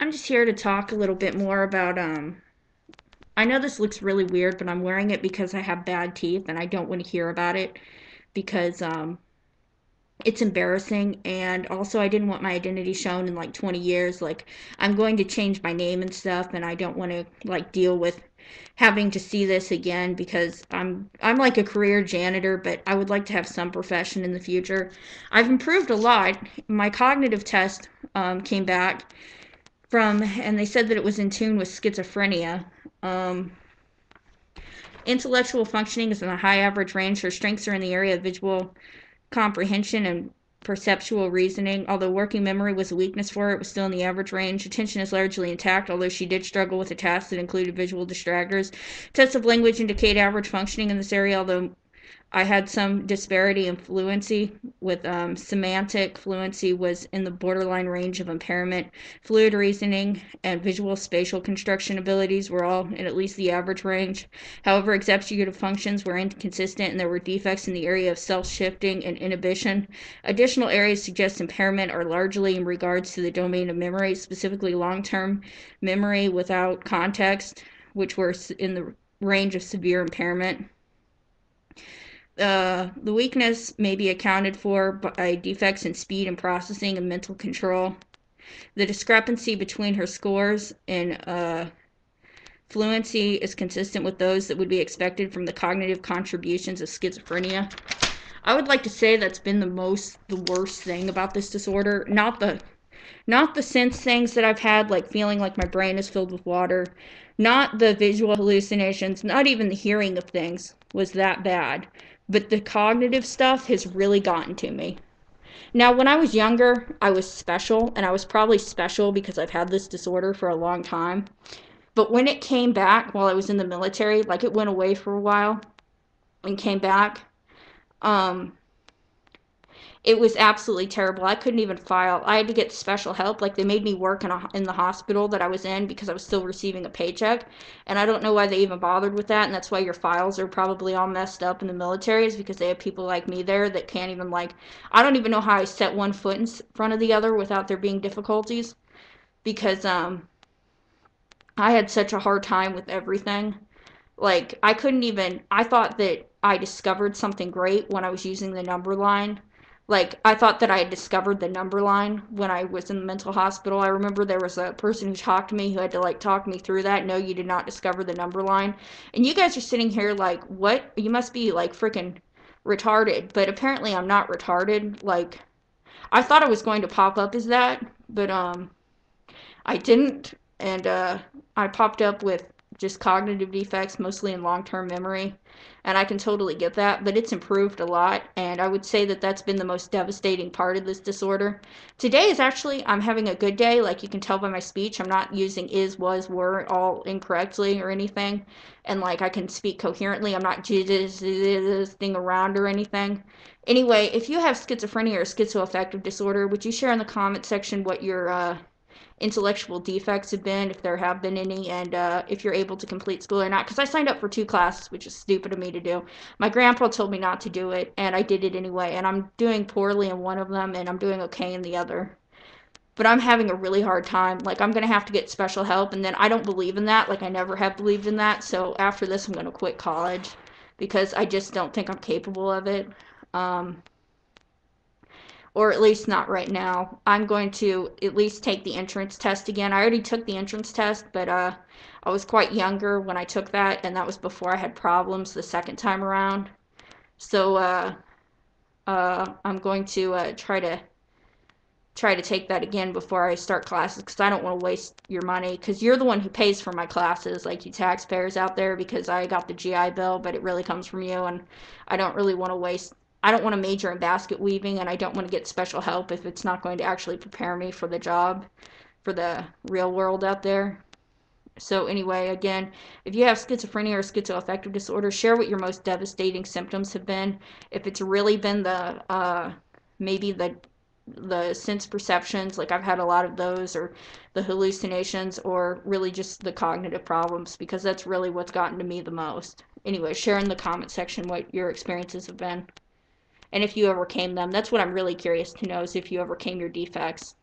I'm just here to talk a little bit more about I know this looks really weird, but I'm wearing it because I have bad teeth and I don't want to hear about it because it's embarrassing, and also I didn't want my identity shown in like 20 years. Like, I'm going to change my name and stuff, and I don't want to like deal with having to see this again because I'm like a career janitor, but I would like to have some profession in the future. I've improved a lot. My cognitive test came back and they said that it was in tune with schizophrenia. Um, Intellectual functioning is in a high average range. Her strengths are in the area of visual comprehension and perceptual reasoning. Although working memory was a weakness for her, it was still in the average range. Attention is largely intact, although she did struggle with a task that included visual distractors. Tests of language indicate average functioning in this area, although I had some disparity in fluency with semantic fluency was in the borderline range of impairment. Fluid reasoning and visual spatial construction abilities were all in at least the average range. However, executive functions were inconsistent and there were defects in the area of self-shifting and inhibition. Additional areas suggest impairment are largely in regards to the domain of memory, specifically long-term memory without context, which were in the range of severe impairment. The weakness may be accounted for by defects in speed and processing and mental control. The discrepancy between her scores in fluency is consistent with those that would be expected from the cognitive contributions of schizophrenia. I would like to say that's been the worst thing about this disorder. Not the sense things that I've had, like feeling like my brain is filled with water, not the visual hallucinations, not even the hearing of things was that bad. But the cognitive stuff has really gotten to me. Now, when I was younger, I was special, and I was probably special because I've had this disorder for a long time. But when it came back while I was in the military, like it went away for a while and came back, um, it was absolutely terrible. I couldn't even file. I had to get special help. Like, they made me work in the hospital that I was in because I was still receiving a paycheck. And I don't know why they even bothered with that. And that's why your files are probably all messed up in the military, is because they have people like me there that can't even, like, I don't even know how I set one foot in front of the other without there being difficulties. Because I had such a hard time with everything. Like, I couldn't even, I thought that I discovered something great when I was using the number line. Like, I thought that I had discovered the number line when I was in the mental hospital. I remember there was a person who talked to me who had to, like, talk me through that. No, you did not discover the number line. And you guys are sitting here like, what? You must be, like, freaking retarded. But apparently I'm not retarded. Like, I thought I was going to pop up as that, but, I didn't. And, I popped up with just cognitive defects, mostly in long-term memory, and I can totally get that, but it's improved a lot, and I would say that that's been the most devastating part of this disorder. Today is actually, I'm having a good day. Like, you can tell by my speech, I'm not using is, was, were all incorrectly or anything, and like I can speak coherently. I'm not thing around or anything. Anyway, if you have schizophrenia or schizoaffective disorder, would you share in the comment section what your intellectual defects have been, if there have been any, and if you're able to complete school or not? Because I signed up for 2 classes, which is stupid of me to do. My grandpa told me not to do it, and I did it anyway, and I'm doing poorly in one of them, and I'm doing okay in the other. But I'm having a really hard time. Like, I'm going to have to get special help, and then I don't believe in that. Like, I never have believed in that, so after this I'm going to quit college because I just don't think I'm capable of it. Um, or at least not right now. I'm going to at least take the entrance test again. I already took the entrance test, but I was quite younger when I took that, and that was before I had problems the second time around. So I'm going to try to take that again before I start classes, because I don't want to waste your money, because you're the one who pays for my classes, like you taxpayers out there, because I got the GI Bill, but it really comes from you, and I don't really want to waste. I don't want to major in basket weaving, and I don't want to get special help if it's not going to actually prepare me for the job, for the real world out there. So anyway, again, if you have schizophrenia or schizoaffective disorder, share what your most devastating symptoms have been. If it's really been maybe the sense perceptions, like I've had a lot of those, or the hallucinations, or really just the cognitive problems, because that's really what's gotten to me the most. Anyway, share in the comment section what your experiences have been, and if you overcame them. That's what I'm really curious to know, is if you overcame your defects.